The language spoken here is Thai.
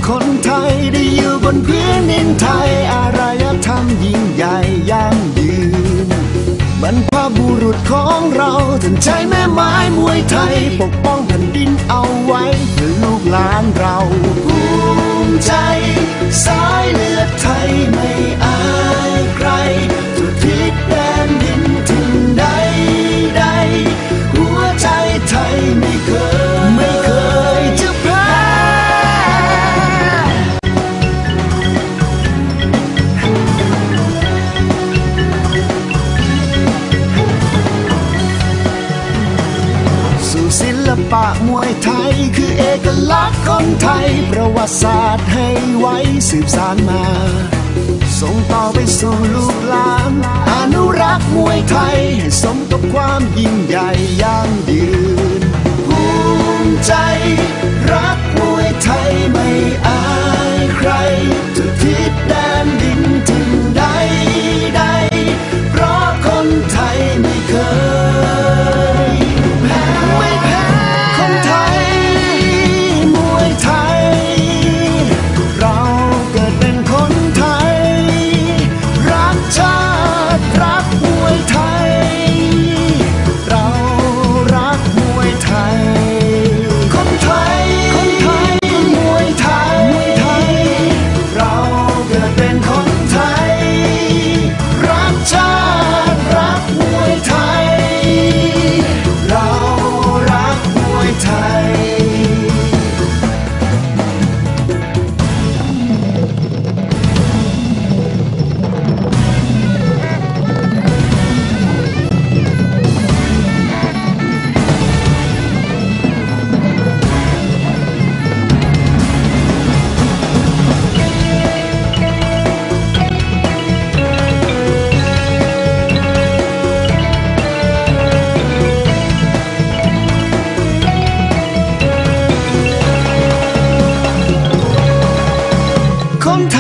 คนไทยได้อยู่บนพื้นดินไทยอารยธรรมยิ่งใหญ่ยั่งยืนบรรพบุรุษของเราท่านใช้แม่ไม้มวยไทยปกป้องแผ่นดินเอาไว้เพื่อลูกหลานเราภูมิใจสายเลือดไทยไม่อายใครทุกทิศแดนดินถิ่นใดใดหัวใจไทยไม่เคยจะแพ้สู่ศิลปะมวยไทยคือเอกลักษณ์คนไทยประวัติศาสตร์ให้ไว้สืบสานมาส่งต่อไปสู่ลูกหลานอนุรักษ์มวยไทยให้สมกับความยิ่งใหญ่ยั่งยืนภูมิใจรักมวยไทยไม่อายใครทุกทิศแดนดินถิ่นใดใดเพราะคนไทยไม่เคยแพ้คนไทยมวยไทยเราเกิดเป็นคนไทยรักชาติรักมวยไทยเรารักมวยไทยคนไทยมวยไทยเราเกิดเป็นคนไทยรักชาติรักมวยไทยเรารักมวยไทยคนไท